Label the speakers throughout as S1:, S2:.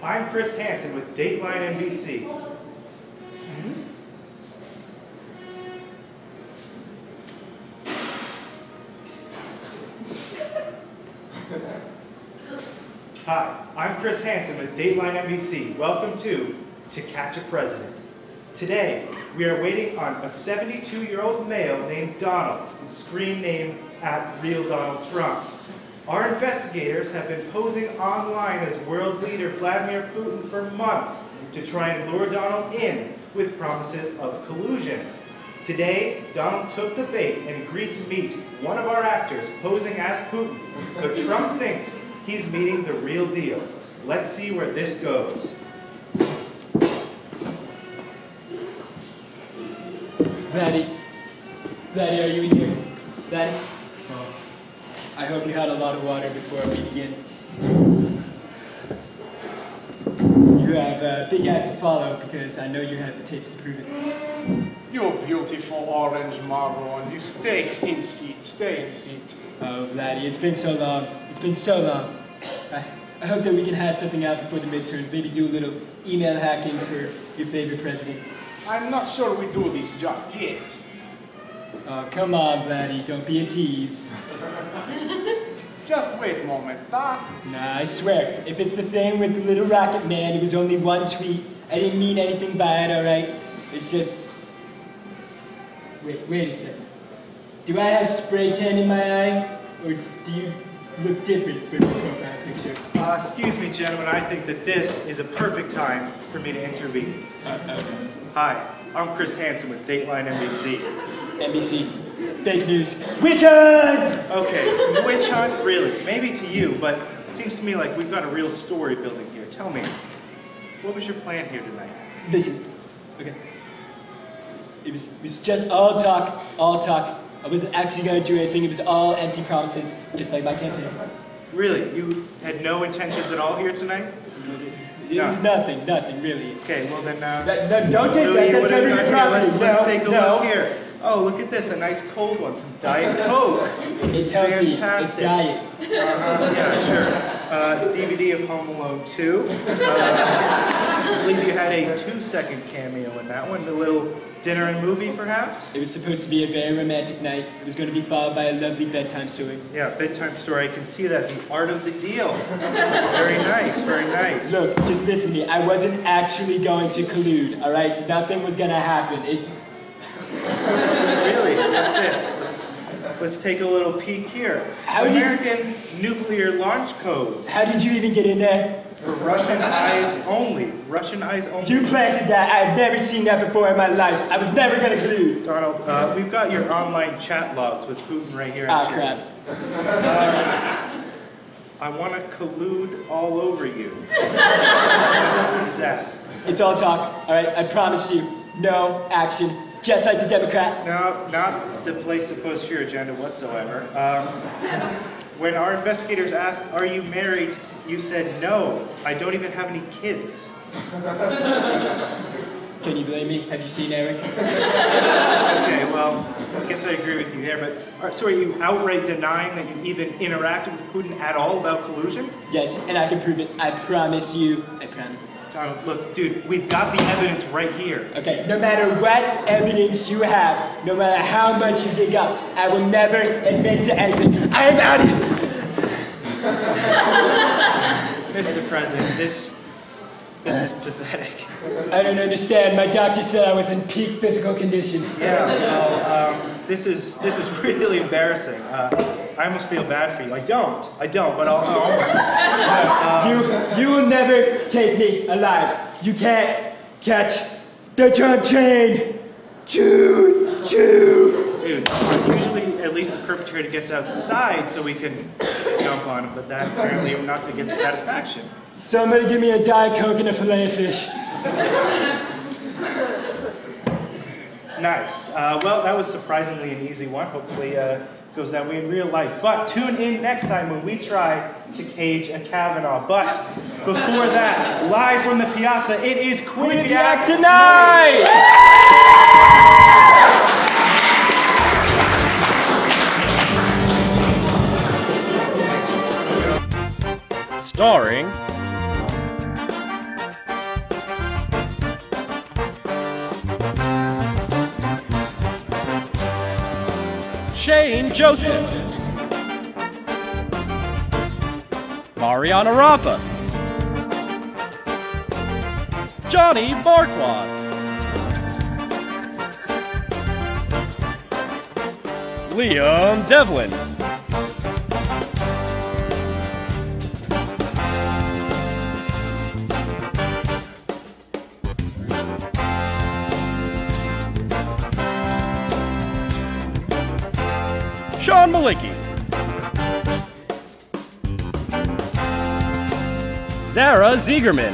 S1: I'm Chris Hansen with Dateline NBC. Hi, I'm Chris Hansen with Dateline NBC. Welcome to Catch a President. Today, we are waiting on a 72-year-old male named Donald, whose screen name @Real Donald Trump. Our investigators have been posing online as world leader Vladimir Putin for months to try and lure Donald in with promises of collusion. Today, Donald took the bait and agreed to meet one of our actors posing as Putin, but Trump thinks he's meeting the real deal. Let's see where this goes.
S2: Daddy, are you in here? Daddy? Oh, I hope you had a lot of water before we begin. You have a big act to follow because I know you have the tapes to prove it.
S3: You're beautiful orange marble, and you stay in seat.
S2: Oh, Laddie, it's been so long. It's been so long. I hope that we can have something out before the midterms. Maybe do a little email hacking for your favorite president.
S3: I'm not sure we do this just yet.
S2: Oh, come on, Laddie. Don't be a tease.
S3: Just wait a moment, huh?
S2: Nah, I swear. If it's the thing with the little rocket man, it was only one tweet. I didn't mean anything by it, alright? It's just... Wait a second. Do I have spray tan in my eye? Or do you look different from the profile picture?
S1: Excuse me, gentlemen. I think that this is a perfect time for me to intervene. Hi, I'm Chris Hansen with Dateline NBC.
S2: NBC. Fake news. Witch hunt!
S1: Okay, witch hunt? Really? Maybe to you, but it seems to me like we've got a real story building here. Tell me, what was your plan here tonight?
S2: Listen, okay. It was just all talk. I wasn't actually going to do anything. It was all empty promises, just like my campaign.
S1: Really? You had no intentions at all here tonight?
S2: It was nothing, really.
S1: Okay, well then,
S2: don't take that, that's never your property.
S1: Let's take a look here. Oh, look at this, a nice cold one, some Diet Coke.
S2: It's healthy,
S1: fantastic.
S2: It's diet.
S1: Yeah, sure. DVD of Home Alone 2. I believe you had a 2-second cameo in that one. A little dinner and movie, perhaps?
S2: It was supposed to be a very romantic night. It was going to be followed by a lovely bedtime story.
S1: Yeah, bedtime story. I can see that. The art of the deal. Very nice, very nice.
S2: Look, just listen to me. I wasn't actually going to collude, all right? Nothing was going to happen.
S1: Really? What's this? Let's take a little peek here. American nuclear launch codes.
S2: How did you even get in there?
S1: For Russian eyes only. Russian eyes only.
S2: You planted that. I've never seen that before in my life. I was never going to collude.
S1: Donald, we've got your online chat logs with Putin right here.
S2: Ah, crap.
S1: I want to collude all over you. What is that?
S2: It's all talk, all right? I promise you. No action. Just like the Democrat.
S1: No, not the place to post your agenda whatsoever. When our investigators asked, "Are you married?" you said, "No, I don't even have any kids."
S2: Can you blame me? Have you seen Eric?
S1: Okay, well, I guess I agree with you there, but so are you outright denying that you even interacted with Putin at all about collusion?
S2: Yes, and I can prove it. I promise you. I promise.
S1: Donald, look, dude, we've got the evidence right here.
S2: Okay, no matter what evidence you have, no matter how much you dig up, I will never admit to anything. I am out of here!
S1: Mr. President, this is pathetic.
S2: I don't understand. My doctor said I was in peak physical condition.
S1: Yeah, well, this is really embarrassing. I almost feel bad for you. I don't, but I'll almost.
S2: You will never take me alive. You can't catch the Trump train. Choo, choo.
S1: Dude, usually at least the perpetrator gets outside so we can jump on him, but that apparently we're not going to get the satisfaction.
S2: Somebody give me a Diet Coke and a fillet of fish.
S1: Nice. Well, that was surprisingly an easy one. Hopefully goes that way in real life. But tune in next time when we try to cage a Kavanaugh. But before that, live from the piazza, it is Quinnipiac Tonight!
S4: Starring Shane Joseph, Mariana Rapa, Johnny Marquardt, Liam Devlin, Sean Malicki, Zara Ziegerman,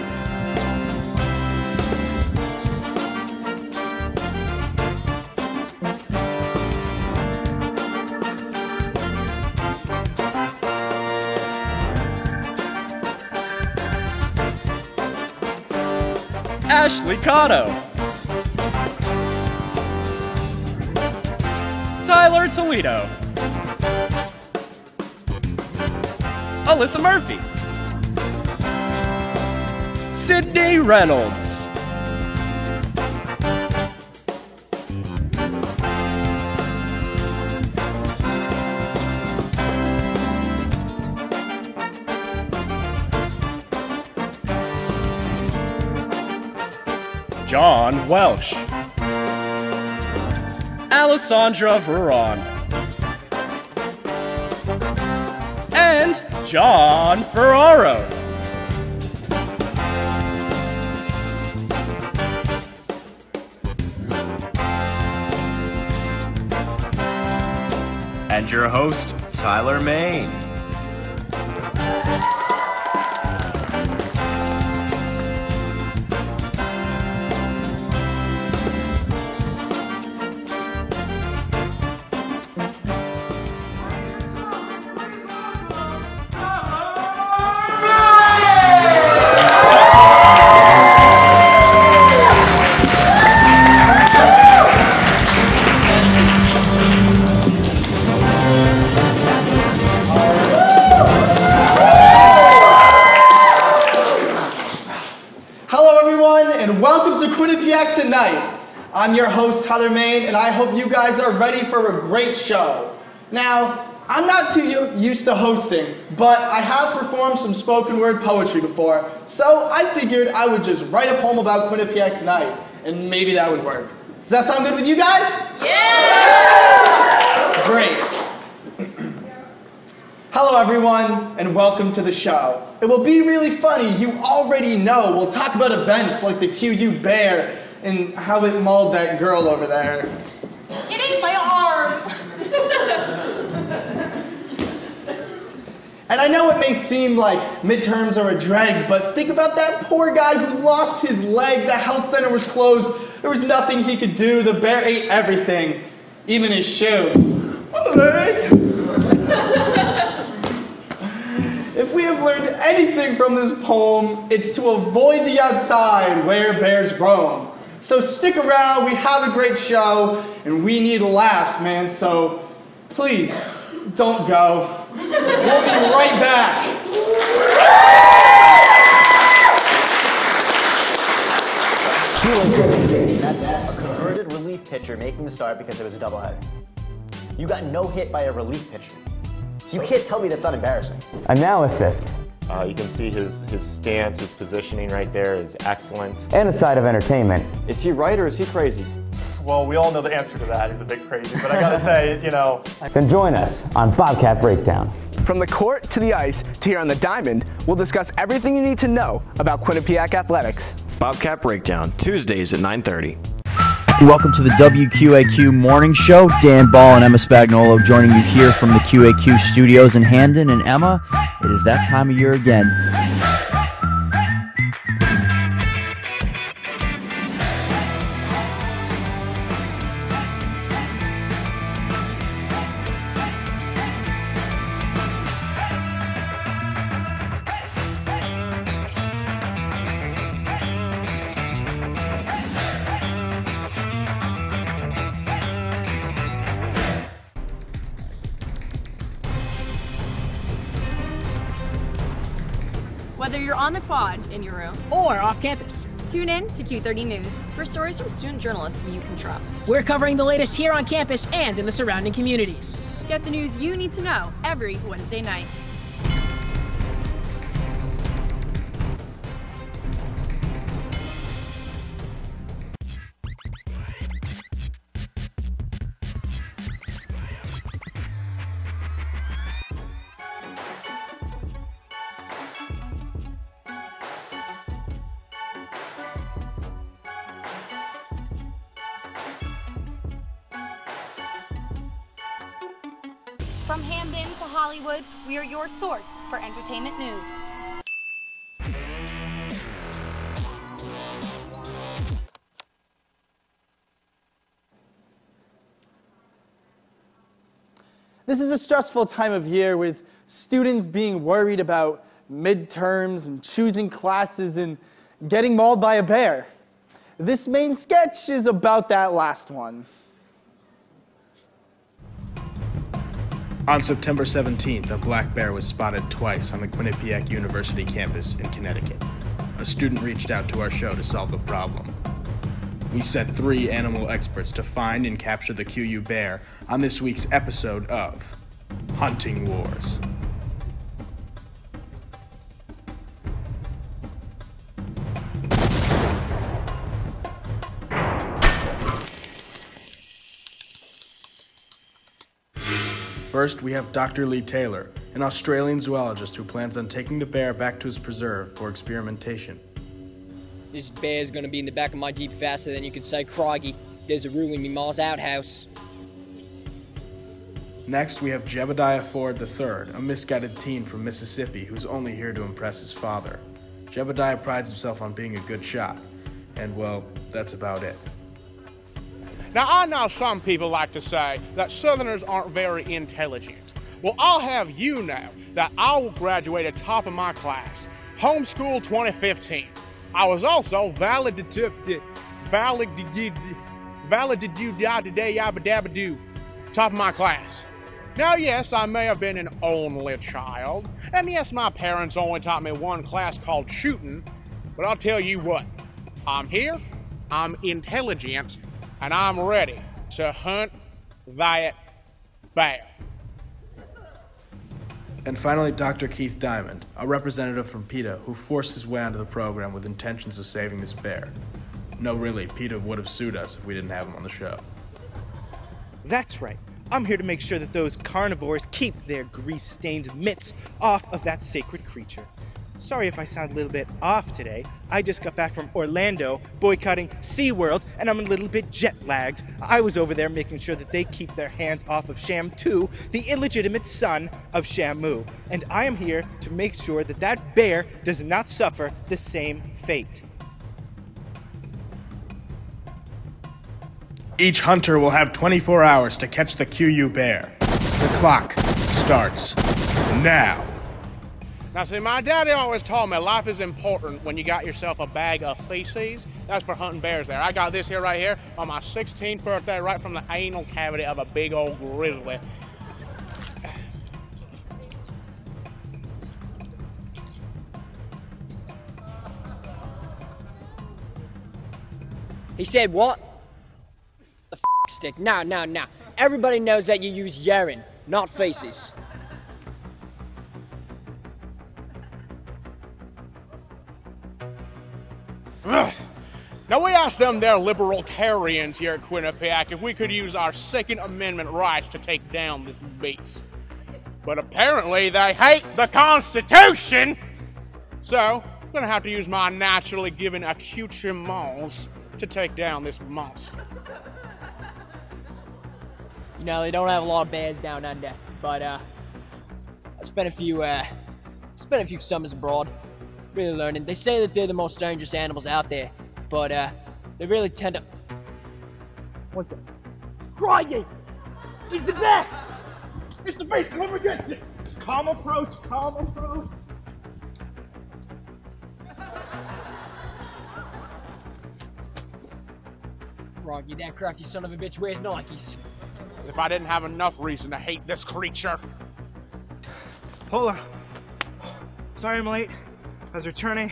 S4: Ashley Cotto, Tyler Toledo, Alyssa Murphy, Sydney Reynolds, John Welsh, Alessandra Veron, and John Ferraro.
S5: And your host, Tyler Main.
S6: Welcome to Quinnipiac Tonight. I'm your host, Tyler Main, and I hope you guys are ready for a great show. Now, I'm not too used to hosting, but I have performed some spoken word poetry before, so I figured I would just write a poem about Quinnipiac Tonight, and maybe that would work. Does that sound good with you guys? Yeah! Great. Hello everyone, and welcome to the show. It will be really funny, you already know. We'll talk about events like the QU Bear and how it mauled that girl over there.
S7: It ate my arm!
S6: And I know it may seem like midterms are a drag, but think about that poor guy who lost his leg. The health center was closed. There was nothing he could do. The bear ate everything, even his shoe. My leg! If we have learned anything from this poem, it's to avoid the outside where bears roam. So stick around, we have a great show, and we need laughs, man, so please, don't go. We'll be right back.
S8: That's a converted relief pitcher making the start because it was a doubleheader. You got no hit by a relief pitcher. You can't tell me that's not embarrassing.
S9: Analysis.
S10: You can see his stance, his positioning right there is excellent.
S9: And a side of entertainment.
S11: Is he right or is he crazy?
S10: Well, we all know the answer to that. He's a bit crazy, but I gotta say, you know.
S9: Then join us on Bobcat Breakdown.
S12: From the court to the ice to here on the diamond, we'll discuss everything you need to know about Quinnipiac athletics.
S5: Bobcat Breakdown, Tuesdays at 9:30.
S13: Welcome to the WQAQ Morning Show. Dan Ball and Emma Spagnolo joining you here from the QAQ studios in Hamden. And Emma, it is that time of year again.
S7: Whether you're on the quad in your room or off campus,
S11: Tune in to Q30 News for stories from student journalists you can trust.
S14: We're covering the latest here on campus and in the surrounding communities.
S11: Get the news you need to know every Wednesday night.
S15: From Hamden to Hollywood, we are your source for entertainment news.
S6: This is a stressful time of year with students being worried about midterms and choosing classes and getting mauled by a bear. This main sketch is about that last one.
S16: On September 17th, a black bear was spotted twice on the Quinnipiac University campus in Connecticut. A student reached out to our show to solve the problem. We sent 3 animal experts to find and capture the QU bear on this week's episode of Hunting Wars. First, we have Dr. Lee Taylor, an Australian zoologist who plans on taking the bear back to his preserve for experimentation.
S17: This bear's gonna be in the back of my Jeep faster than you can say crikey. There's a room in me ma's outhouse.
S16: Next, we have Jebediah Ford III, a misguided teen from Mississippi who's only here to impress his father. Jebediah prides himself on being a good shot, and well, that's about it.
S3: Now, I know some people like to say that Southerners aren't very intelligent. Well, I'll have you know that I graduated top of my class, homeschool 2015. I was also valedictorian, top of my class. Now, yes, I may have been an only child, and yes, my parents only taught me one class called shooting, but I'll tell you what, I'm here, I'm intelligent, and I'm ready to hunt that bear.
S16: And finally, Dr. Keith Diamond, a representative from PETA who forced his way onto the program with intentions of saving this bear. No, really, PETA would have sued us if we didn't have him on the show.
S1: That's right. I'm here to make sure that those carnivores keep their grease-stained mitts off of that sacred creature. Sorry if I sound a little bit off today. I just got back from Orlando boycotting SeaWorld, and I'm a little bit jet-lagged. I was over there making sure that they keep their hands off of Sham 2, the illegitimate son of Shamu. And I am here to make sure that that bear does not suffer the same fate.
S16: Each hunter will have 24 hours to catch the QU bear. The clock starts now.
S3: Now see, my daddy always told me life is important when you got yourself a bag of feces. That's for hunting bears there. I got this here right here on my 16th birthday right from the anal cavity of a big old grizzly.
S17: He said what? The stick. No. Everybody knows that you use urine, not feces.
S3: Now we asked them, they're libertarians here at Quinnipiac, if we could use our Second Amendment rights to take down this beast. But apparently they hate the Constitution, so I'm gonna have to use my naturally given accoutrements to take down this monster.
S17: You know, they don't have a lot of bears down under, but I spent a few summers abroad, really learning. They say that they're the most dangerous animals out there, but they really tend to... What's that?
S3: Crikey! It's the bear! It's the beast! Let me get it! Calm approach, calm approach.
S17: Froggy, that crafty son of a bitch wears Nikes.
S3: As if I didn't have enough reason to hate this creature.
S1: Hold on. Sorry I'm late. I was returning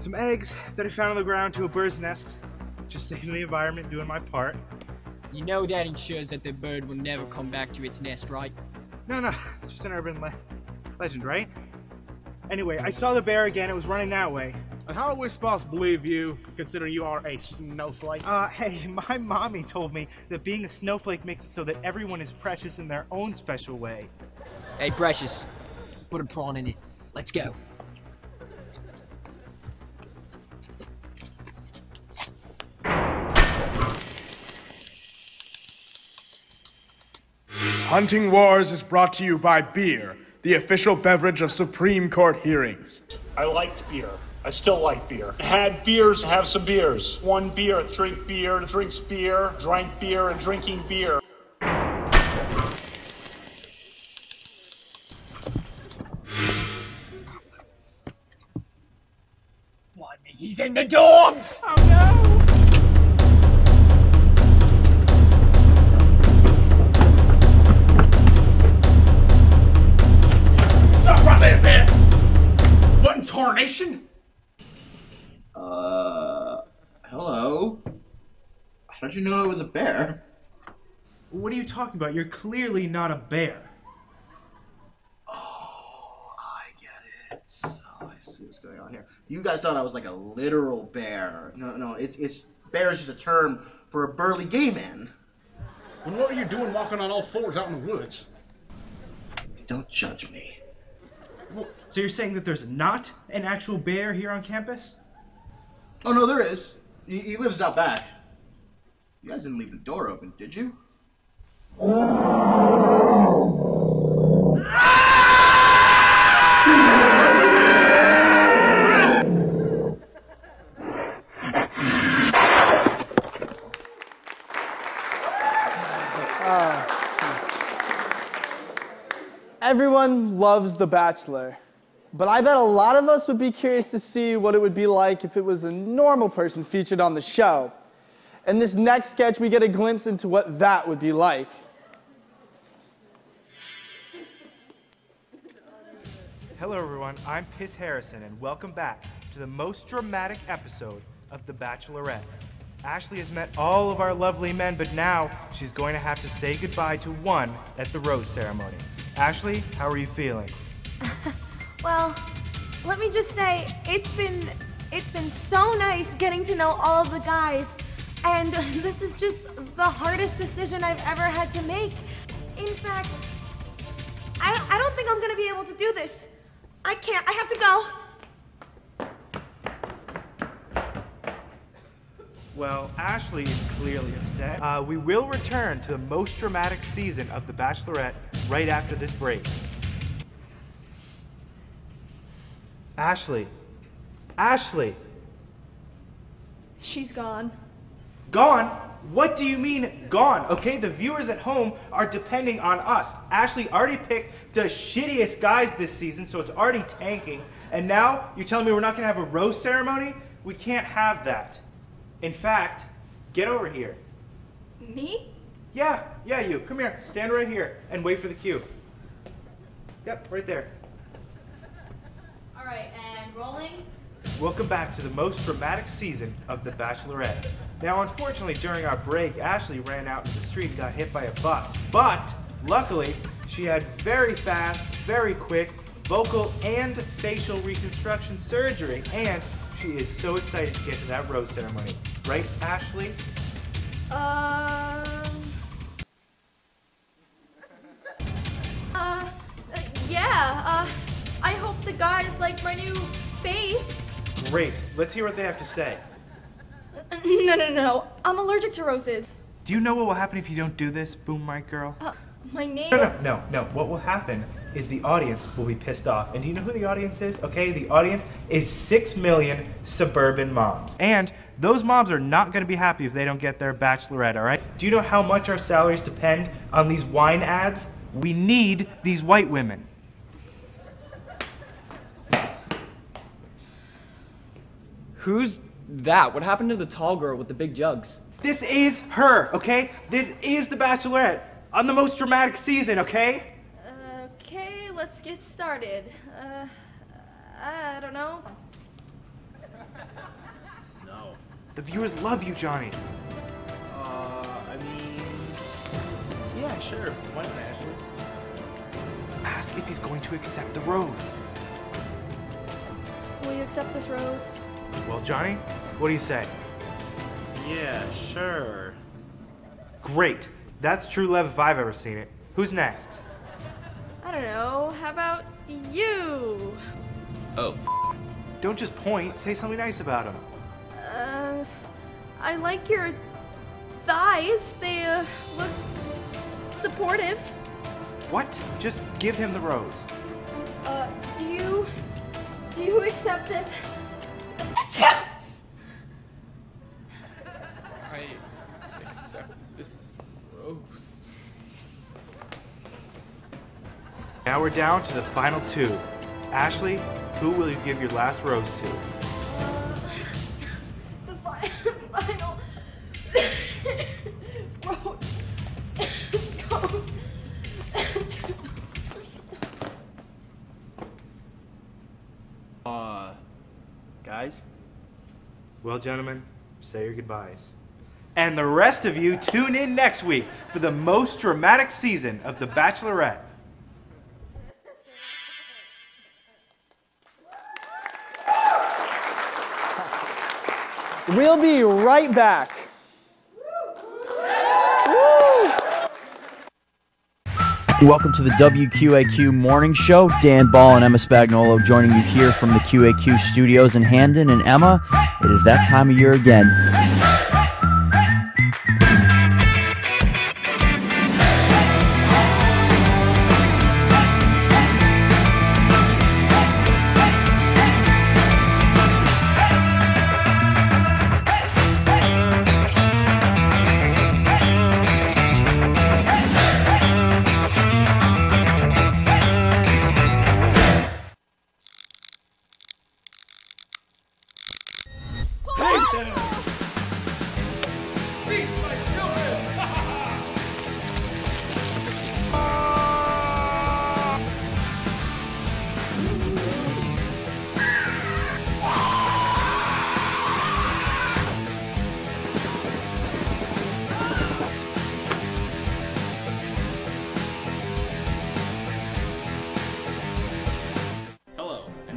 S1: some eggs that I found on the ground to a bird's nest. Just saving the environment, doing my part.
S17: You know that ensures that the bird will never come back to its nest, right?
S1: No, it's just an urban legend, right? Anyway, I saw the bear again. It was running that way.
S3: And how are we supposed to believe you, considering you are a snowflake?
S1: Hey, my mommy told me that being a snowflake makes it so that everyone is precious in their own special way.
S17: Hey, Precious, put a prawn in it. Let's go.
S16: Hunting Wars is brought to you by beer, the official beverage of Supreme Court hearings.
S18: I liked beer. I still like beer. Had beers, have some beers. One beer, drink beer, drinks beer, drank beer, and drinking beer.
S17: Blimey, he's in the dorms!
S1: Oh no!
S3: Stop right there, bear! What in tarnation?
S19: Hello? How did you know it was a bear?
S1: What are you talking about? You're clearly not a bear.
S19: Oh, I get it. Oh, I see what's going on here. You guys thought I was like a literal bear. No, it's bear is just a term for a burly gay man.
S3: And what are you doing walking on all fours out in the woods?
S19: Don't judge me.
S1: Well, so you're saying that there's not an actual bear here on campus?
S19: Oh, no, there is. He lives out back. You guys didn't leave the door open, did you?
S6: Everyone loves The Bachelor, but I bet a lot of us would be curious to see what it would be like if it was a normal person featured on the show. In this next sketch, we get a glimpse into what that would be like.
S1: Hello everyone, I'm Piss Harrison and welcome back to the most dramatic episode of The Bachelorette. Ashley has met all of our lovely men, but now she's going to have to say goodbye to one at the rose ceremony. Ashley, how are you feeling?
S7: Well, let me just say, it's been so nice getting to know all of the guys, and this is just the hardest decision I've ever had to make. In fact, I don't think I'm gonna be able to do this. I can't, I have to go.
S1: Well, Ashley is clearly upset. We will return to the most dramatic season of The Bachelorette right after this break. Ashley. Ashley.
S7: She's gone.
S1: Gone? What do you mean gone? Okay, the viewers at home are depending on us. Ashley already picked the shittiest guys this season, so it's already tanking. And now you're telling me we're not gonna have a rose ceremony? We can't have that. In fact, get over here.
S7: Me?
S1: Yeah, you. Come here. Stand right here and wait for the cue. Yep, right there.
S11: All right, and rolling.
S1: Welcome back to the most dramatic season of The Bachelorette. Now, unfortunately, during our break, Ashley ran out into the street and got hit by a bus. But, luckily, she had very fast, very quick vocal and facial reconstruction surgery, and she is so excited to get to that rose ceremony. Right, Ashley?
S7: Yeah, I hope the guys like my new face.
S1: Great. Let's hear what they have to say.
S7: No. I'm allergic to roses.
S1: Do you know what will happen if you don't do this, Boom Mic Girl?
S7: My name...
S1: No. What will happen is the audience will be pissed off. And do you know who the audience is? Okay, the audience is 6 million suburban moms. And those moms are not going to be happy if they don't get their bachelorette, all right? Do you know how much our salaries depend on these wine ads? We need these white women.
S20: Who's that? What happened to the tall girl with the big jugs?
S1: This is her, okay? This is the Bachelorette on the most dramatic season, okay?
S7: Okay, let's get started. I don't know.
S1: No. The viewers love you, Johnny.
S16: I mean... Yeah, sure. Why not, Ashley?
S1: Ask if he's going to accept the rose.
S21: Will you accept this rose?
S1: Well, Johnny, what do you say?
S16: Yeah, sure.
S1: Great. That's true love if I've ever seen it. Who's next?
S21: I don't know. How about you?
S1: Oh. Don't just point. Say something nice about him.
S21: I like your thighs. They look supportive.
S1: What? Just give him the rose.
S21: Do you accept this?
S20: I accept this rose.
S1: Now we're down to the final two. Ashley, who will you give your last rose to?
S21: The final rose goes.
S16: Guys?
S1: Well, gentlemen, say your goodbyes. And the rest of you tune in next week for the most dramatic season of The Bachelorette.
S6: We'll be right back.
S13: Welcome to the WQAQ Morning Show. Dan Ball and Emma Spagnolo joining you here from the QAQ studios in Hamden. And Emma, it is that time of year again.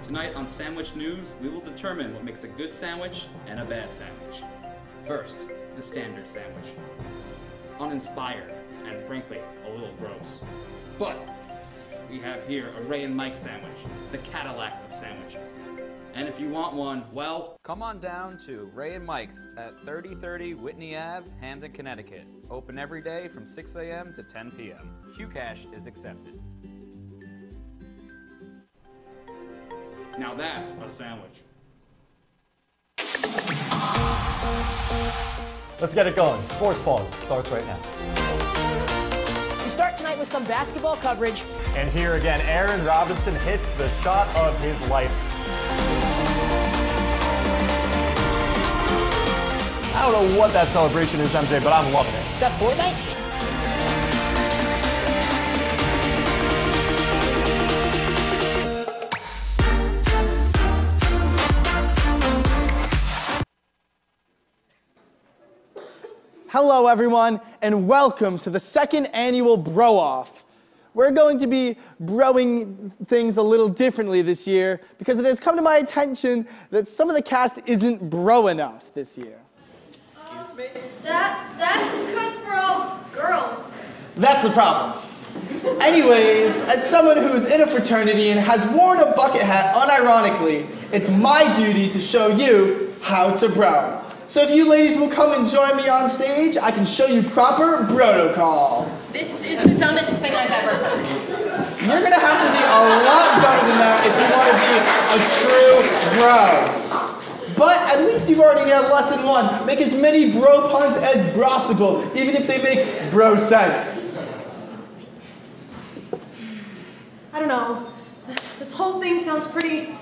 S4: Tonight on Sandwich News, we will determine what makes a good sandwich and a bad sandwich. First, the standard sandwich. Uninspired and frankly, a little gross. But we have here a Ray and Mike sandwich, the Cadillac of sandwiches. And if you want one, well,
S22: come on down to Ray and Mike's at 3030 Whitney Ave, Hamden, Connecticut. Open every day from 6 a.m. to 10 p.m. QCash is accepted.
S4: now that's a sandwich.
S8: Let's get it going. Sports Pulse starts right now.
S14: We start tonight with some basketball coverage.
S8: And here again, Aaron Robinson hits the shot of his life. I don't know what that celebration is, MJ, but I'm loving it.
S14: Is that Fortnite?
S6: Hello everyone, and welcome to the second annual Bro-Off. We're going to be broing things a little differently this year because it has come to my attention that some of the cast isn't bro enough this year.
S21: Excuse me? That's because we're all girls.
S6: That's the problem. Anyways, as someone who is in a fraternity and has worn a bucket hat unironically, it's my duty to show you how to bro. So if you ladies will come and join me on stage, I can show you proper protocol.
S11: This is the dumbest thing I've ever heard.
S6: You're gonna have to be a lot dumber than that if you want to be a true bro. But at least you've already had lesson one. Make as many bro puns as possible, even if they make bro sense.
S7: I don't know. This whole thing sounds pretty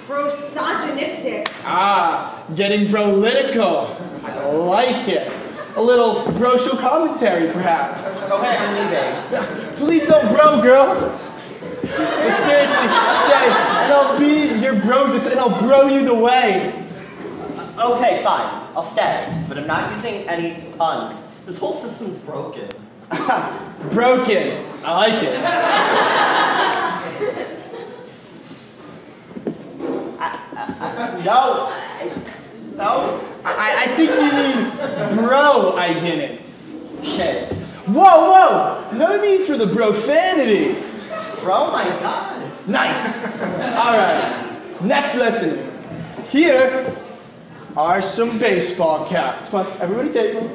S7: misogynistic.
S6: Ah, getting brolitical. I like it. A little brocial commentary, perhaps.
S8: Go ahead, I'm leaving.
S6: Please don't bro, girl. But seriously, stay, and I'll be your brosis, and I'll bro you the way.
S8: Okay, fine. I'll stay. But I'm not using any puns. This whole system's broken.
S6: Broken. I like it. No. I think you mean bro, I didn't.
S8: Okay.
S6: Whoa! No need for the profanity.
S8: Bro, my God.
S6: Nice. All right. Next lesson. Here are some baseball caps. Come on, everybody take them.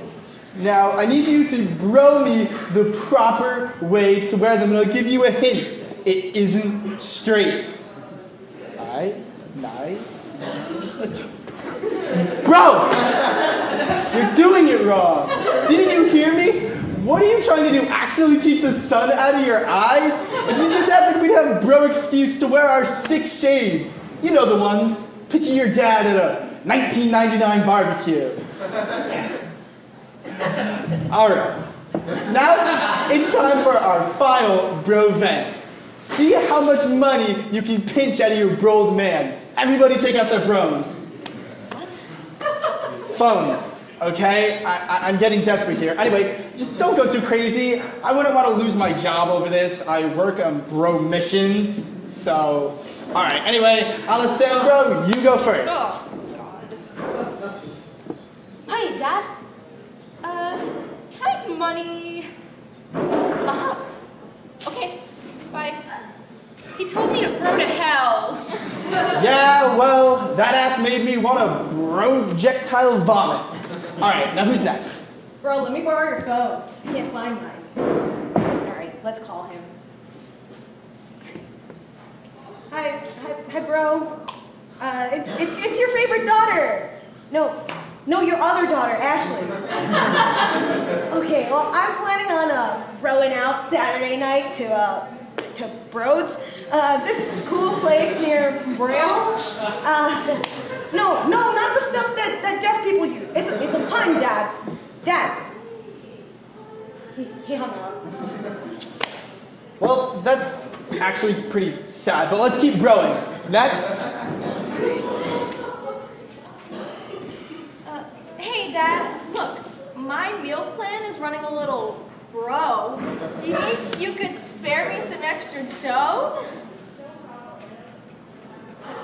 S6: Now, I need you to bro me the proper way to wear them, and I'll give you a hint. It isn't straight. All right? Nice. Bro! You're doing it wrong. Didn't you hear me? What are you trying to do? Actually keep the sun out of your eyes? If you did that, then we'd have bro excuse to wear our 6 shades. You know the ones. Picture your dad at a 1999 barbecue. All right. Now it's time for our final bro vent. See how much money you can pinch out of your broed man. Everybody take out their phones. What? Phones. Okay? I'm getting desperate here. Anyway, just don't go too crazy. I wouldn't want to lose my job over this. I work on bro missions. So, all right. Anyway, Alessandro, you go first.
S21: Oh, God. Hi, Dad. Can I have money? Okay, bye. He told me to bro to hell.
S6: Yeah, well, that ass made me want to projectile vomit. All right, now who's next?
S7: Bro, let me borrow your phone. I can't find mine. All right, let's call him. Hi, bro. It's your favorite daughter. No, your other daughter, Ashley. Okay, well, I'm planning on rowing out Saturday night to Broad's. This cool place near Braille. No, not the stuff that deaf people use. It's a pun, Dad. Dad. He hung up.
S6: Well, that's actually pretty sad, but let's keep broing. Next.
S21: Hey, Dad, look, my meal plan is running a little bro. Do you think you could spare me some extra dough?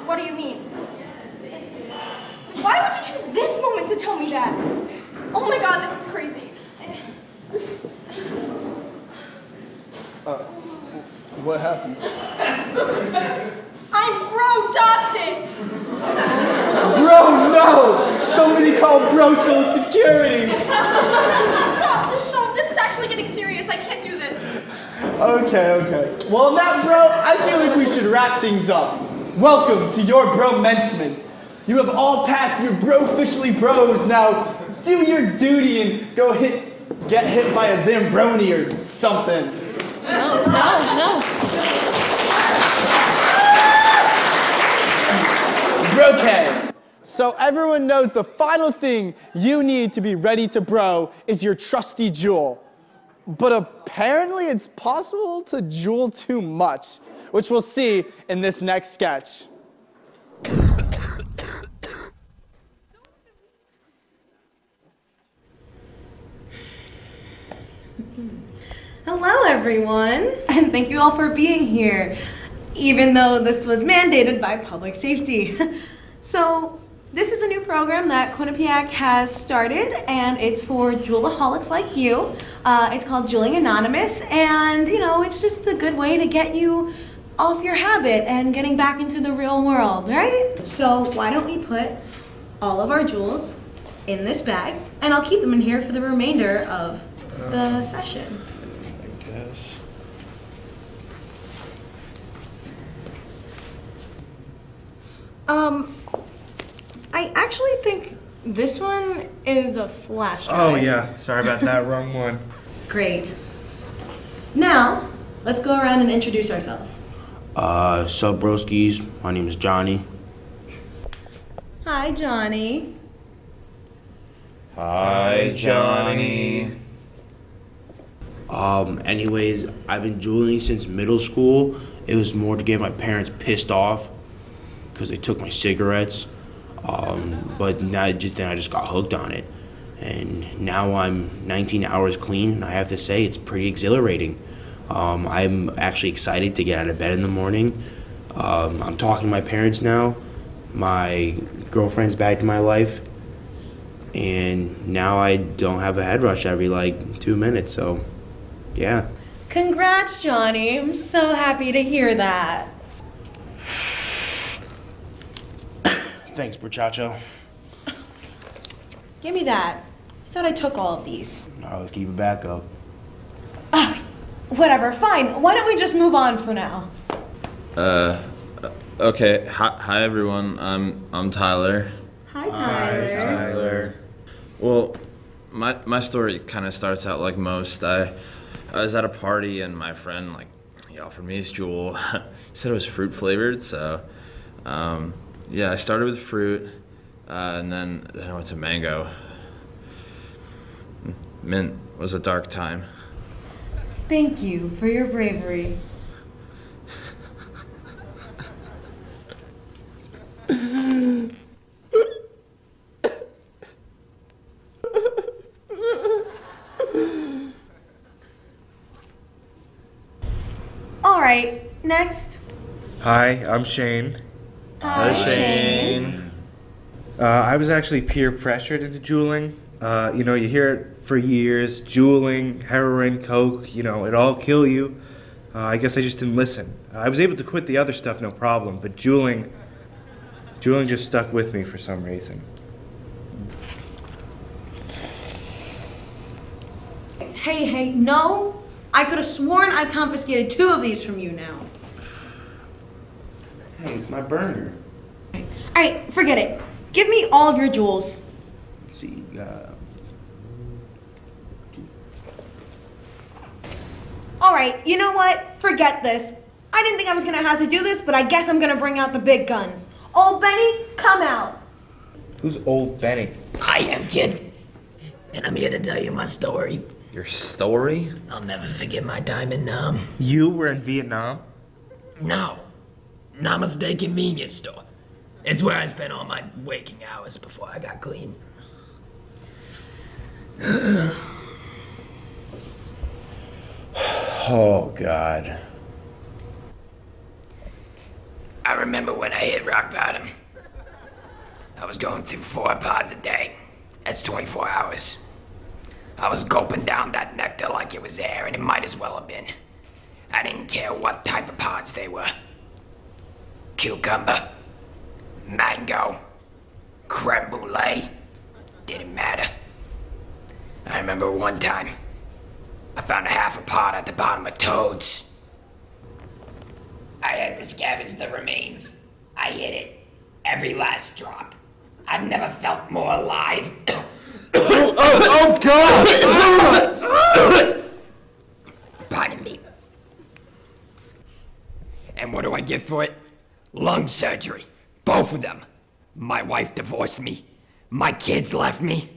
S21: What do you mean? Why would you choose this moment to tell me that? Oh my God, this is crazy.
S6: What happened?
S21: I'm bro-adopted!
S6: Bro, no! Somebody call bro social security!
S21: Stop! No, this is actually getting serious. I can't do this.
S6: Okay. Well, now, bro, I feel like we should wrap things up. Welcome to your bro-mencement. You have all passed your bro-officially bros. Now, do your duty and go get hit by a Zambroni or something.
S7: No.
S6: Brokay. So everyone knows the final thing you need to be ready to bro is your trusty jewel. But apparently it's possible to jewel too much, which we'll see in this next sketch.
S7: Hello, everyone, and thank you all for being here, even though this was mandated by public safety. So, this is a new program that Quinnipiac has started, and it's for jewelaholics like you. It's called Jeweling Anonymous, and, it's just a good way to get you off your habit and getting back into the real world, right? So, why don't we put all of our jewels in this bag, and I'll keep them in here for the remainder of the session. I actually think this one is a flash drive.
S1: Oh yeah, sorry about that, wrong one.
S7: Great. Now, let's go around and introduce ourselves.
S2: Sup broskies, my name is Johnny.
S7: Hi, Johnny.
S2: Hi, Johnny. Anyways, I've been jeweling since middle school. It was more to get my parents pissed off because they took my cigarettes. But then I just got hooked on it. And now I'm 19 hours clean, and I have to say it's pretty exhilarating. I'm actually excited to get out of bed in the morning. I'm talking to my parents now. My girlfriend's back in my life. And now I don't have a head rush every like 2 minutes, so yeah.
S7: Congrats, Johnny. I'm so happy to hear that.
S2: Thanks, muchacho.
S7: Give me that. I thought I took all of these.
S2: I'll keep it back up.
S7: Whatever, fine. Why don't we just move on for now?
S9: Okay. Hi everyone. I'm Tyler.
S7: Hi, Tyler.
S2: Hi, Tyler.
S9: Well, my story kind of starts out like most. I was at a party and my friend he offered me his Juul. He said it was fruit flavored, so yeah, I started with fruit, and then I went to mango. Mint was a dark time.
S7: Thank you for your bravery. All right, next.
S1: Hi, I'm Shane.
S7: Hi, Shane.
S1: I was actually peer pressured into juuling. You hear it for years, juuling, heroin, coke, it all kill you. I guess I just didn't listen. I was able to quit the other stuff, no problem, but juuling just stuck with me for some reason.
S7: Hey, no. I could have sworn I confiscated 2 of these from you now.
S2: Hey, it's my burner.
S7: All right, forget it. Give me all of your jewels.
S2: Let's see.
S7: All right, you know what? Forget this. I didn't think I was gonna have to do this, but I guess I'm gonna bring out the big guns. Old Benny, come out.
S1: Who's Old Benny?
S10: I am, kid. And I'm here to tell you my story.
S9: Your story?
S10: I'll never forget my time in
S1: You were in Vietnam?
S10: No. Namaste convenience store. It's where I spent all my waking hours before I got clean.
S2: Oh, God.
S10: I remember when I hit rock bottom. I was going through 4 pods a day. That's 24 hours. I was gulping down that nectar like it was air, and it might as well have been. I didn't care what type of pods they were. Cucumber, mango, creme brulee, didn't matter. I remember one time, I found a half a pod at the bottom of Toad's. I had to scavenge the remains. I hit it, every last drop. I've never felt more alive.
S1: Oh, God!
S10: Pardon me. And what do I get for it? Lung surgery. Both of them. My wife divorced me. My kids left me.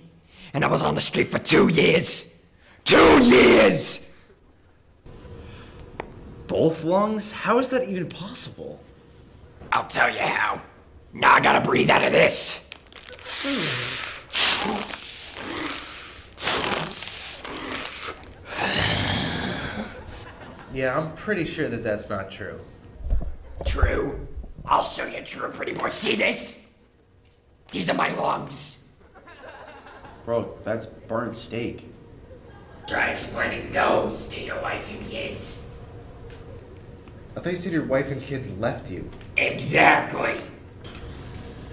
S10: And I was on the street for 2 years. 2 years!
S9: Both lungs? How is that even possible?
S10: I'll tell you how. Now I gotta breathe out of this.
S1: Yeah, I'm pretty sure that that's not true.
S10: True? I'll show you true, pretty boy. See this? These are my lungs.
S2: Bro, that's burnt steak.
S10: Try explaining those to your wife and kids.
S1: I thought you said your wife and kids left you.
S10: Exactly.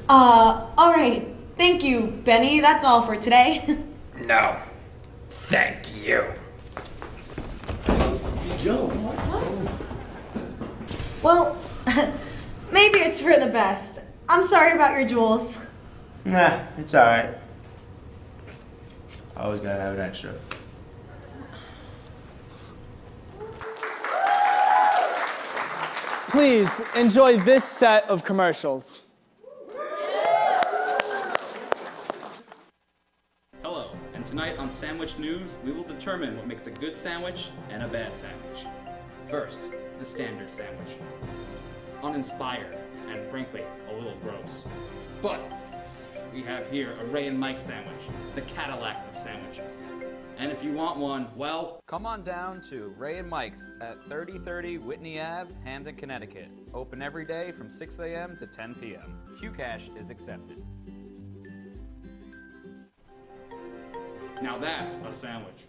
S7: All right. Thank you, Benny. That's all for today.
S10: No. Thank you.
S2: Yo,
S7: Well, maybe it's for the best. I'm sorry about your jewels.
S2: Nah, it's alright. I always gotta have an extra.
S6: Please enjoy this set of commercials.
S4: Hello, and tonight on Sandwich News, we will determine what makes a good sandwich and a bad sandwich. First, the standard sandwich. Uninspired, and frankly, a little gross. But we have here a Ray and Mike sandwich, the Cadillac of sandwiches. And if you want one, well,
S22: come on down to Ray and Mike's at 3030 Whitney Ave, Hamden, Connecticut. Open every day from 6 a.m. to 10 p.m. QCash is accepted.
S4: now that's a sandwich.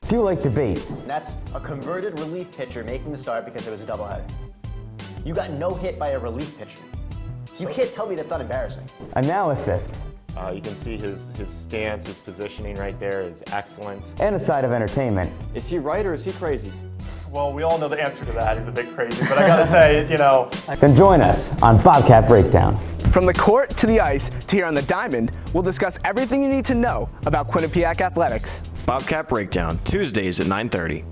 S8: If you like debate, that's a converted relief pitcher making the start because it was a doubleheader. You got no hit by a relief pitcher. You can't tell me that's not embarrassing.
S5: Analysis.
S12: You can see his stance, his positioning right there is excellent.
S5: And a side of entertainment.
S12: Is he right or is he crazy? Well, we all know the answer to that. He's a bit crazy, but I gotta say, you know.
S5: Then join us on Bobcat Breakdown.
S6: From the court to the ice to here on the diamond, we'll discuss everything you need to know about Quinnipiac athletics.
S23: Bobcat Breakdown, Tuesdays at 9:30.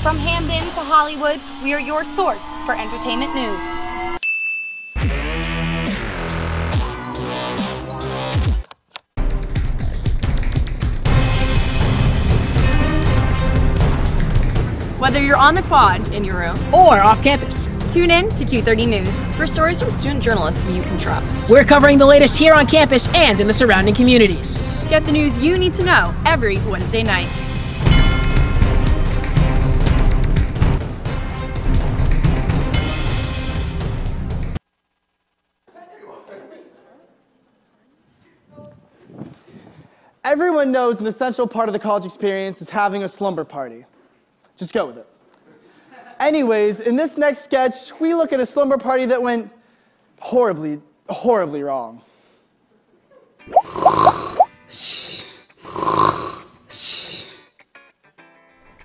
S15: From Hamden to Hollywood, we are your source for entertainment news.
S11: Whether you're on the quad in your room
S14: or off campus,
S11: tune in to Q30 News for stories from student journalists you can trust.
S14: We're covering the latest here on campus and in the surrounding communities.
S11: Get the news you need to know every Wednesday night.
S6: Everyone knows an essential part of the college experience is having a slumber party. Just go with it. Anyways, in this next sketch, we look at a slumber party that went horribly, horribly wrong.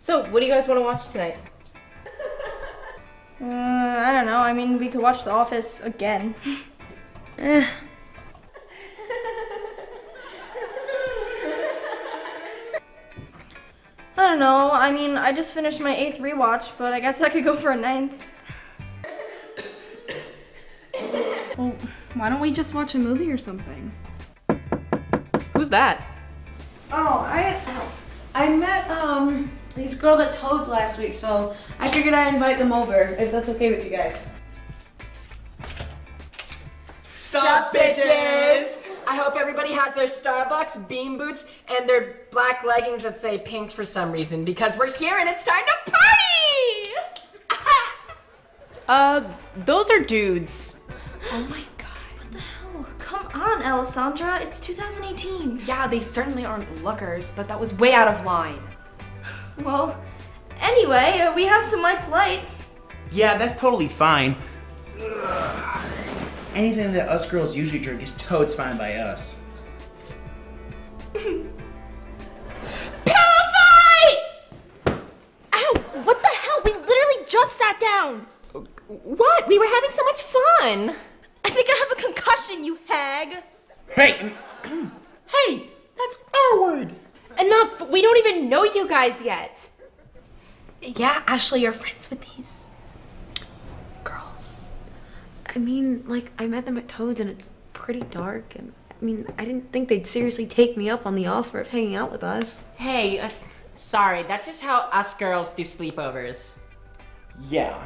S11: So, what do you guys want to watch tonight?
S21: I don't know. I mean, we could watch The Office again. I don't know. I mean, I just finished my 8th rewatch, but I guess I could go for a 9th.
S24: Well, why don't we just watch a movie or something?
S11: Who's that?
S7: Oh, I met these girls at Toad's last week, so I figured I'd invite them over, if that's okay with you guys.
S25: Sup, bitches? I hope everybody has their Starbucks bean boots and their black leggings that say pink for some reason, because we're here and it's time to party!
S11: Those are dudes.
S21: Oh my god. What the hell? Come on, Alessandra. It's 2018.
S26: Yeah, they certainly aren't lookers, but that was way out of line.
S21: Well, anyway, we have some Mike's Light.
S2: Yeah, that's totally fine. Ugh. Anything that us girls usually drink is totes fine by us.
S21: Pillow fight!
S26: Ow, what the hell? We literally just sat down. What? We were having so much fun.
S21: I think I have a concussion, you hag.
S2: Hey! Hey, that's our word.
S26: Enough, we don't even know you guys yet.
S21: Yeah, Ashley, you're friends with these girls.
S7: I mean, like, I met them at Toad's and it's pretty dark, and I mean, I didn't think they'd seriously take me up on the offer of hanging out with us.
S25: Hey, sorry, that's just how us girls do sleepovers.
S2: Yeah.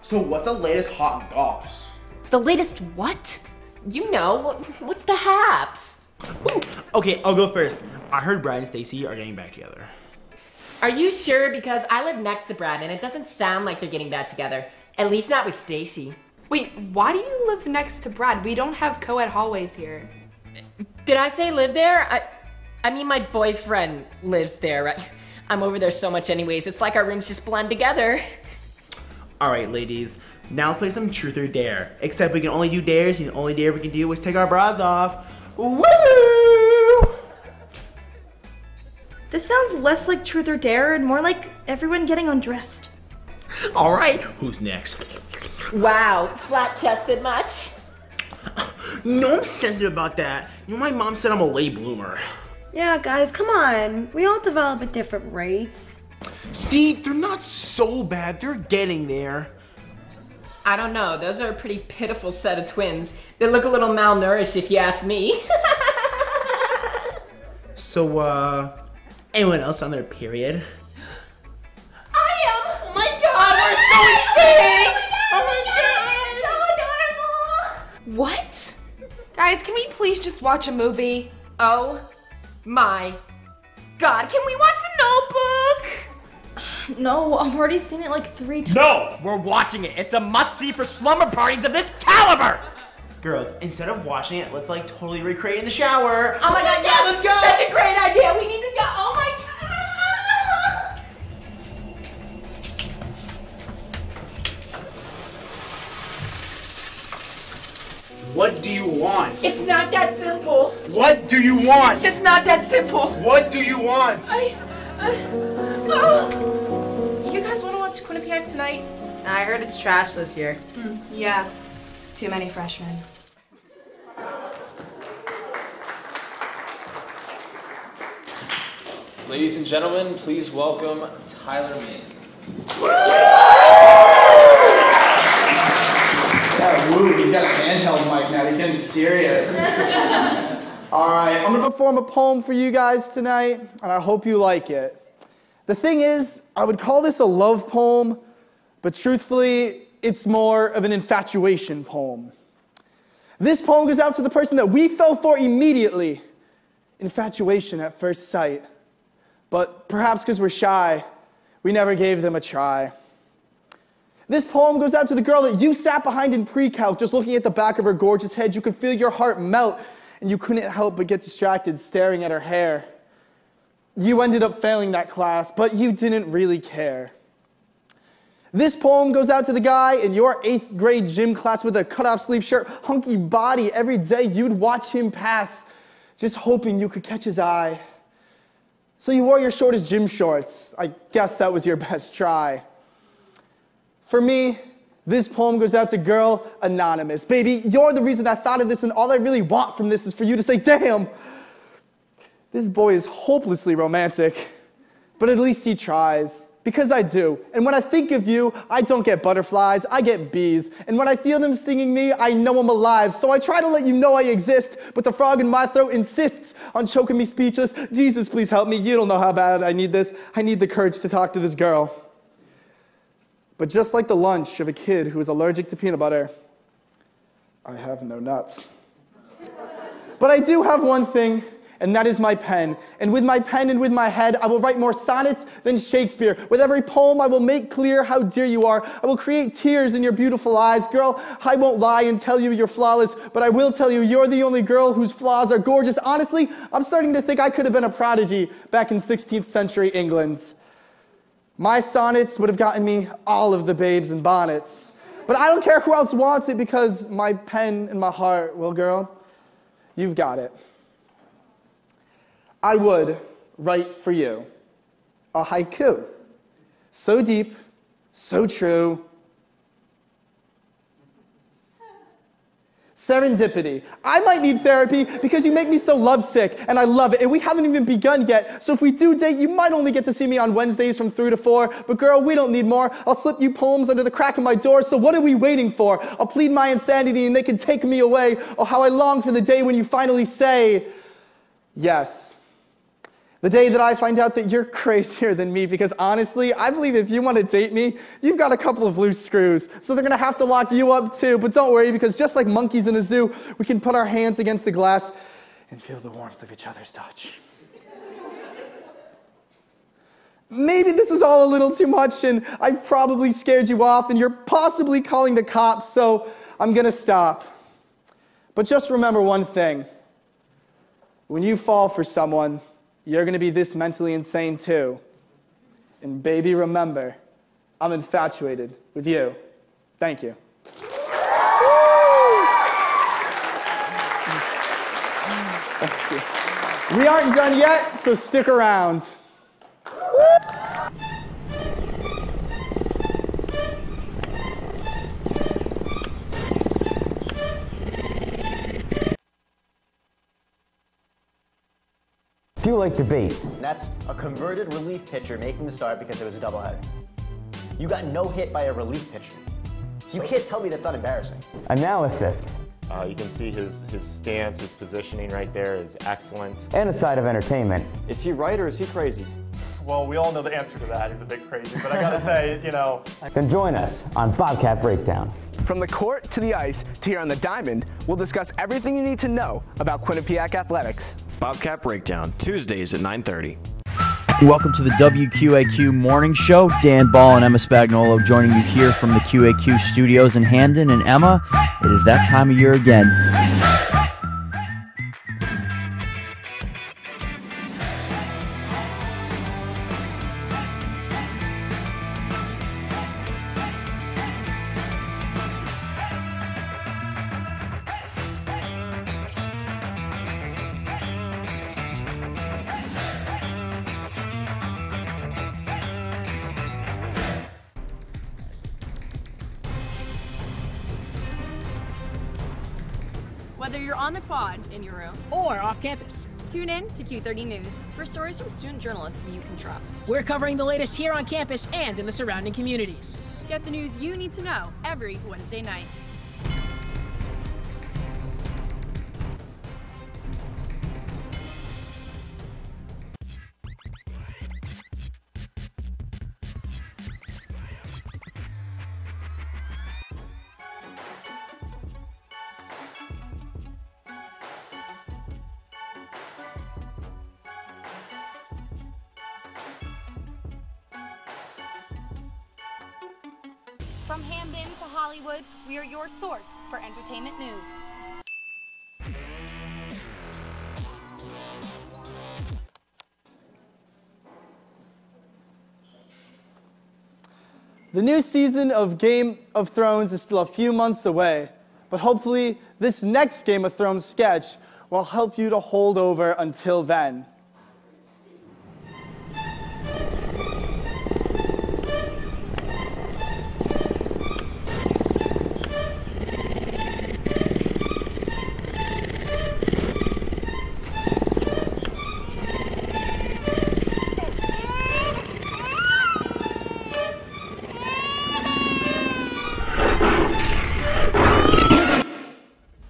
S2: So what's the latest hot and goss?
S26: The latest what?
S25: You know, what's the haps?
S2: Ooh, okay, I'll go first. I heard Brad and Stacy are getting back together.
S25: Are you sure? Because I live next to Brad and it doesn't sound like they're getting back together. At least not with Stacy.
S26: Wait, why do you live next to Brad? We don't have co-ed hallways here.
S25: Did I say live there? I mean my boyfriend lives there. I'm over there so much anyways. It's like our rooms just blend together.
S2: Alright, ladies. Now let's play some truth or dare. Except we can only do dares, and the only dare we can do is take our bras off. Woo!
S21: This sounds less like truth or dare and more like everyone getting undressed.
S2: Alright, who's next?
S25: Wow, flat-chested much?
S2: No, I'm sensitive about that. You know, my mom said I'm a late bloomer.
S7: Yeah, guys, come on. We all develop at different rates.
S2: See, they're not so bad. They're getting there.
S25: I don't know. Those are a pretty pitiful set of twins. They look a little malnourished if you ask me.
S2: So, anyone else on their period?
S25: I am! Oh my god, we're so insane! Oh my god, so adorable!
S26: What? Guys, can we please just watch a movie?
S25: Oh my god, can we watch The Notebook?
S24: No, I've already seen it like 3 times.
S10: No! We're watching it. It's a must-see for slumber parties of this caliber!
S2: Girls, instead of watching it, let's like totally recreate in the shower.
S25: Oh my god, yeah, let's go! Such a great idea! We need to go! Oh my god!
S1: What do you want?
S25: It's not that simple.
S1: What do you want?
S25: It's just not that simple.
S1: What do you want?
S24: You guys want to watch Quinnipiac Tonight?
S7: I heard it's trash this year.
S24: Yeah. Too many freshmen.
S9: Ladies and gentlemen, please welcome Tyler Main.
S6: Yeah, woo, he's got a handheld mic now. He's getting serious. All right, I'm gonna perform a poem for you guys tonight, and I hope you like it. The thing is, I would call this a love poem, but truthfully, it's more of an infatuation poem. This poem goes out to the person that we fell for immediately. Infatuation at first sight. But perhaps because we're shy, we never gave them a try. This poem goes out to the girl that you sat behind in pre-calc, just looking at the back of her gorgeous head. You could feel your heart melt, and you couldn't help but get distracted staring at her hair. You ended up failing that class, but you didn't really care. This poem goes out to the guy in your 8th grade gym class with a cut-off sleeve shirt, hunky body. Every day you'd watch him pass, just hoping you could catch his eye. So you wore your shortest gym shorts. I guess that was your best try. For me, this poem goes out to girl anonymous. Baby, you're the reason I thought of this, and all I really want from this is for you to say, damn, this boy is hopelessly romantic, but at least he tries, because I do. And when I think of you, I don't get butterflies, I get bees. And when I feel them stinging me, I know I'm alive. So I try to let you know I exist, but the frog in my throat insists on choking me speechless. Jesus, please help me. You don't know how bad I need this. I need the courage to talk to this girl. But just like the lunch of a kid who is allergic to peanut butter, I have no nuts. But I do have one thing, and that is my pen. And with my pen and with my head, I will write more sonnets than Shakespeare. With every poem, I will make clear how dear you are. I will create tears in your beautiful eyes. Girl, I won't lie and tell you you're flawless, but I will tell you you're the only girl whose flaws are gorgeous. Honestly, I'm starting to think I could have been a prodigy back in 16th century England. My sonnets would have gotten me all of the babes in bonnets. But I don't care who else wants it, because my pen and my heart, well, girl, you've got it. I would write for you a haiku, so deep, so true. Serendipity. I might need therapy because you make me so lovesick, and I love it, and we haven't even begun yet. So if we do date, you might only get to see me on Wednesdays from 3 to 4, but girl, we don't need more. I'll slip you poems under the crack of my door, so what are we waiting for? I'll plead my insanity and they can take me away. Oh, how I long for the day when you finally say yes. The day that I find out that you're crazier than me, because honestly, I believe if you want to date me, you've got a couple of loose screws. So they're going to have to lock you up too. But don't worry, because just like monkeys in a zoo, we can put our hands against the glass and feel the warmth of each other's touch. Maybe this is all a little too much, and I've probably scared you off, and you're possibly calling the cops, so I'm going to stop. But just remember one thing. When you fall for someone, you're going to be this mentally insane too. And baby, remember, I'm infatuated with you. Thank you. Thank you. We aren't done yet, so stick around.
S5: If you like debate,
S8: That's a converted relief pitcher making the start because it was a doubleheader. You got no hit by a relief pitcher. You can't tell me that's not embarrassing.
S5: Analysis.
S12: You can see his stance, his positioning right there is excellent.
S5: And a side of entertainment.
S23: Is he right or is he crazy?
S12: Well, we all know the answer to that. He's a bit crazy, but I gotta say, you know.
S5: Then join us on Bobcat Breakdown.
S6: From the court to the ice to here on the diamond, we'll discuss everything you need to know about Quinnipiac athletics.
S23: Bobcat Breakdown, Tuesdays at 9:30.
S13: Welcome to the WQAQ Morning Show. Dan Ball and Emma Spagnolo joining you here from the QAQ studios in Hamden. And Emma, it is that time of year again.
S11: Whether you're on the quad in your room
S14: or off campus,
S11: tune in to Q30 News for stories from student journalists you can trust.
S14: We're covering the latest here on campus and in the surrounding communities.
S11: Get the news you need to know every Wednesday night.
S15: From Hamden to Hollywood, we are your source for entertainment news.
S6: The new season of Game of Thrones is still a few months away, but hopefully this next Game of Thrones sketch will help you to hold over until then.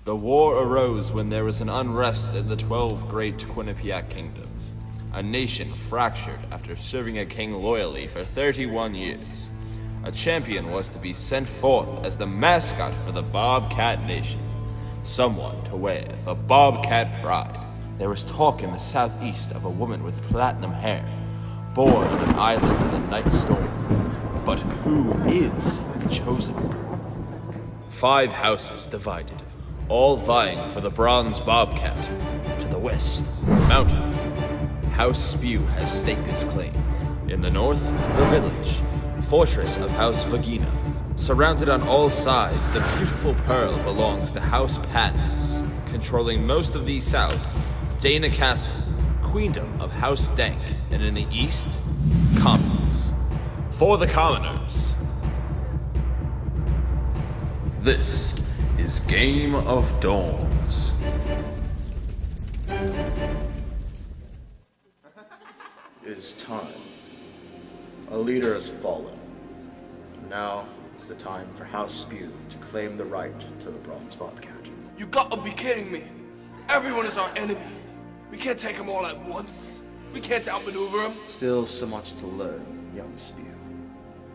S9: The war arose when there was an unrest in the 12 great Quinnipiac kingdoms, a nation fractured after serving a king loyally for 31 years. A champion was to be sent forth as the mascot for the Bobcat Nation, someone to wear the Bobcat pride. There was talk in the southeast of a woman with platinum hair, born on an island in a night storm. But who is the chosen one? 5 houses divided, all vying for the bronze Bobcat. To the west, Mountain View. House Spew has staked its claim. In the north, the village, fortress of House Vagina. Surrounded on all sides, the beautiful Pearl belongs to House Patness. Controlling most of the south, Dana Castle, queendom of House Dank. And in the east, Commons. For the commoners, this is Game of Dawns.
S3: It is time. A leader has fallen. Now is the time for House Spew to claim the right to the bronze Bobcat.
S16: You gotta be kidding me. Everyone is our enemy. We can't take them all at once. We can't outmaneuver them.
S3: Still so much to learn, young Spew.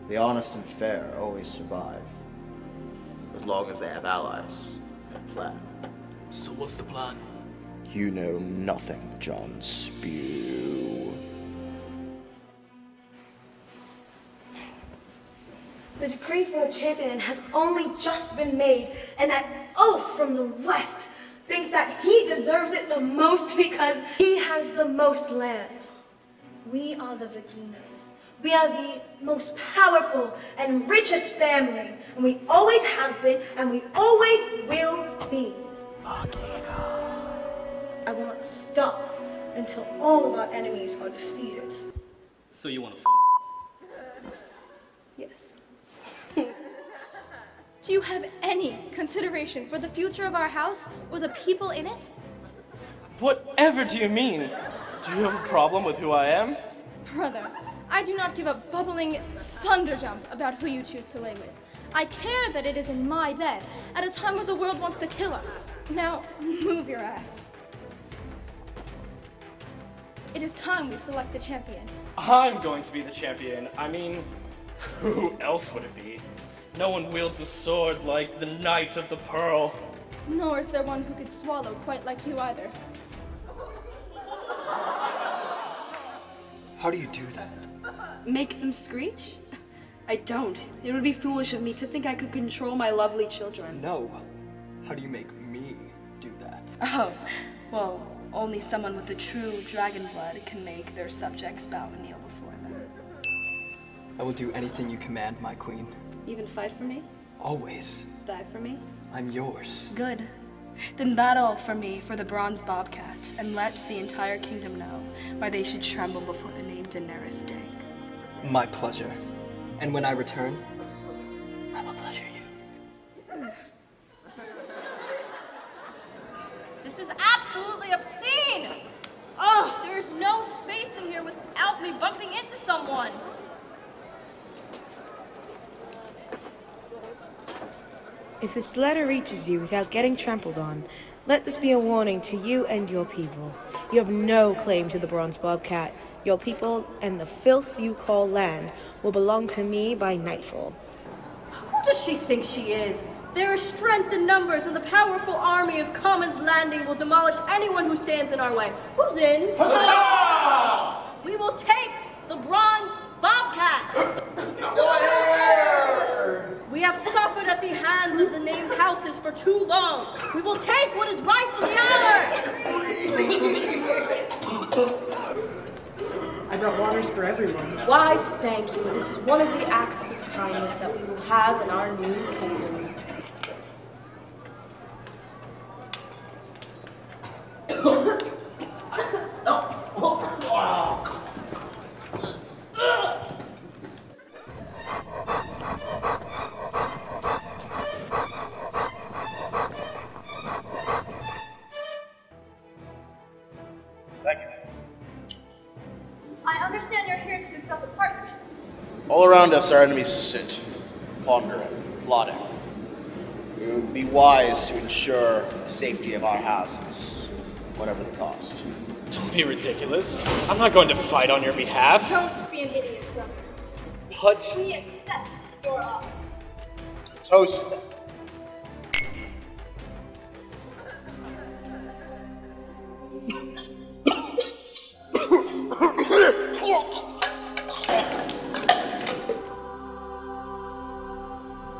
S3: The honest and fair always survive, as long as they have allies and a plan.
S16: So what's the plan?
S3: You know nothing, John Spew.
S7: The decree for a champion has only just been made, and that oaf from the west thinks that he deserves it the most because he has the most land. We are the Vaginas. We are the most powerful and richest family, and we always have been, and we always will be. Vagina. I will not stop until all of our enemies are defeated.
S16: So you wanna
S7: Yes.
S21: Do you have any consideration for the future of our house or the people in it?
S16: Whatever do you mean? Do you have a problem with who I am?
S21: Brother, I do not give a bubbling thunder jump about who you choose to lay with. I care that it is in my bed at a time where the world wants to kill us. Now, move your ass. It is time we select the champion.
S4: I'm going to be the champion. I mean, who else would it be? No one wields a sword like the Knight of the Pearl.
S21: Nor is there one who could swallow quite like you either.
S17: How do you do that?
S24: Make them screech? I don't. It would be foolish of me to think I could control my lovely children.
S17: No. How do you make me do that?
S24: Oh, well, only someone with a true dragon blood can make their subjects bow and kneel before them.
S17: I will do anything you command, my queen.
S24: Even fight for me?
S17: Always.
S24: Die for me?
S17: I'm yours.
S24: Good. Then battle for me for the bronze bobcat, and let the entire kingdom know why they should tremble before the name Daenerys Dane.
S17: My pleasure. And when I return, I will pleasure you.
S26: This is absolutely obscene! Oh, there is no space in here without me bumping into someone.
S18: If this letter reaches you without getting trampled on, let this be a warning to you and your people. You have no claim to the bronze bobcat. Your people and the filth you call land will belong to me by nightfall.
S26: Who does she think she is? There is strength in numbers, and the powerful army of Common's Landing will demolish anyone who stands in our way. Who's in?
S19: Huzzah!
S26: We will take the bronze bobcat! We have suffered at the hands of the named houses for too long. We will take what is rightfully ours!
S18: I brought waters for everyone.
S26: Why, thank you. This is one of the acts of kindness that we will have in our new kingdom.
S15: I understand you're here to discuss a partnership.
S3: All around us, our enemies sit, pondering, plotting. It would be wise to ensure the safety of our houses, whatever the cost.
S4: Don't be ridiculous. I'm not going to fight on your behalf.
S15: Don't be an idiot, brother.
S4: But
S15: We accept your offer.
S3: Toast them.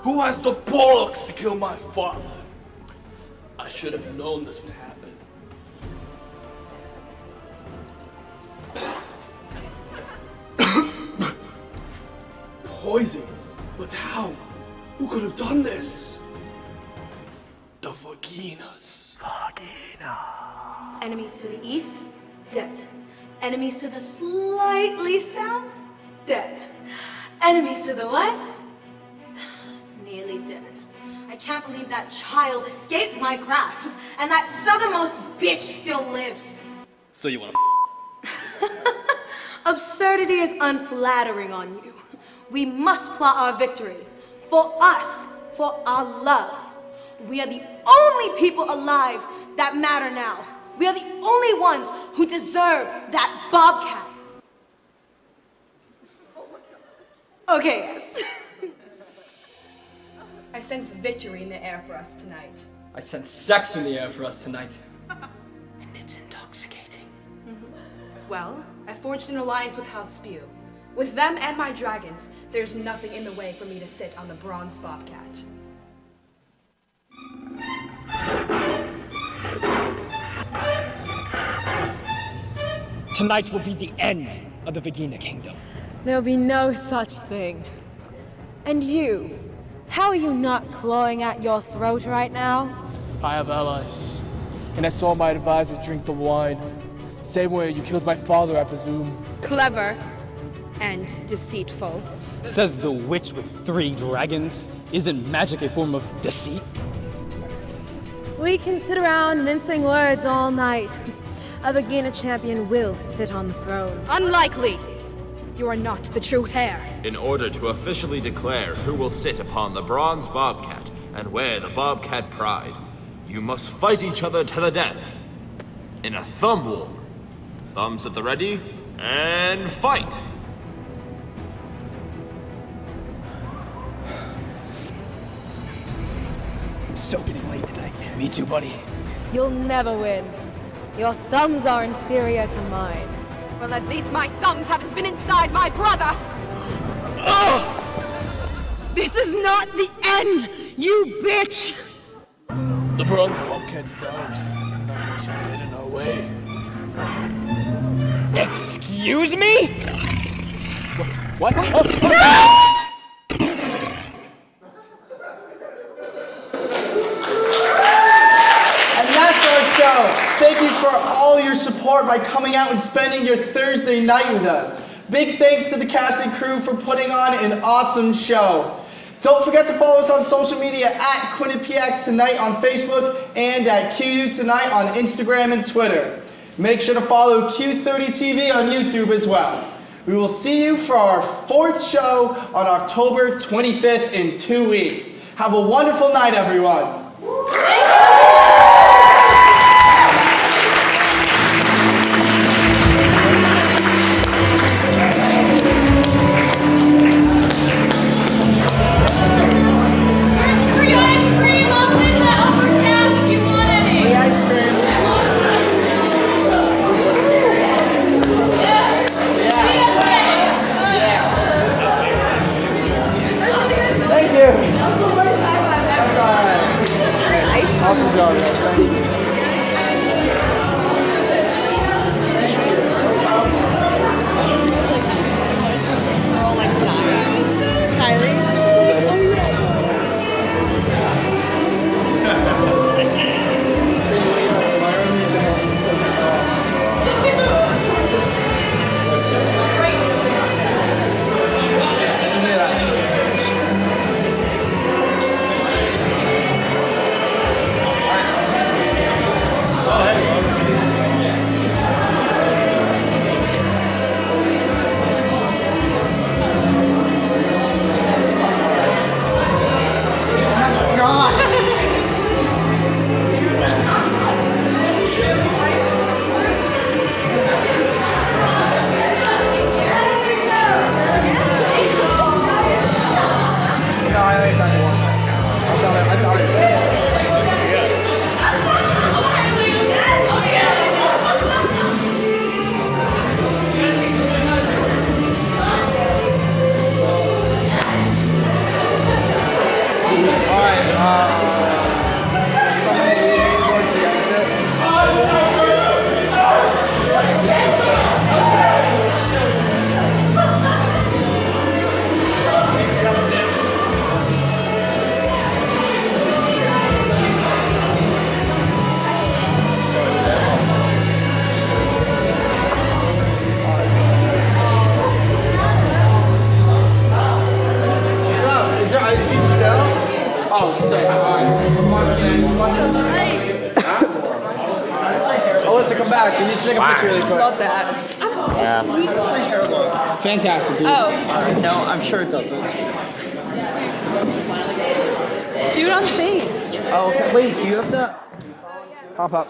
S16: Who has the bollocks to kill my father? I should have known this would happen. Poison? But how? Who could have done this? The Vaginas.
S7: Enemies to the east, dead. Enemies to the slightly south, dead. Enemies to the west, nearly dead. I can't believe that child escaped my grasp, and that southernmost bitch still lives.
S4: So you want
S7: Absurdity is unflattering on you. We must plot our victory. For us, for our love. We are the only people alive that matter now. We are the only ones who deserve that bobcat. Okay, yes.
S20: I sense victory in the air for us tonight.
S17: I sense sex in the air for us tonight.
S20: And it's intoxicating. Well, I forged an alliance with House Spew. With them and my dragons, there's nothing in the way for me to sit on the bronze bobcat.
S14: Tonight will be the end of the Vagina Kingdom.
S7: There'll be no such thing. And you, how are you not clawing at your throat right now?
S22: I have allies, and I saw my advisor drink the wine. Same way you killed my father, I presume.
S20: Clever and deceitful.
S14: Says the witch with 3 dragons. Isn't magic a form of deceit?
S7: We can sit around mincing words all night. A Vagina champion will sit on the throne.
S20: Unlikely. You are not the true heir.
S1: In order to officially declare who will sit upon the bronze bobcat and wear the bobcat pride, you must fight each other to the death in a thumb war. Thumbs at the ready, and fight!
S22: I'm so getting late tonight. Me too, buddy.
S7: You'll never win. Your thumbs are inferior to mine.
S20: Well, at least my thumbs haven't been inside my brother!
S18: This is not the end, you bitch!
S22: The bronze bobcat is ours. Nothing shall get in our way.
S14: Excuse me? What?
S6: And that's our show. Thank you for all your support by coming out and spending your Thursday night with us. Big thanks to the cast and crew for putting on an awesome show. Don't forget to follow us on social media at Quinnipiac Tonight on Facebook and at QU Tonight on Instagram and Twitter. Make sure to follow Q30 TV on YouTube as well. We will see you for our 4th show on October 25th in 2 weeks. Have a wonderful night, everyone. Awesome job.
S20: We're all like dying. Kylie?
S6: Alyssa, come back. We need to take a picture really quick.
S20: Love that.
S6: Yeah. My hair look. Fantastic, dude.
S20: Oh.
S6: No, I'm sure it doesn't.
S20: Do it on stage.
S6: Oh, okay. Wait, do you have the... Hop up.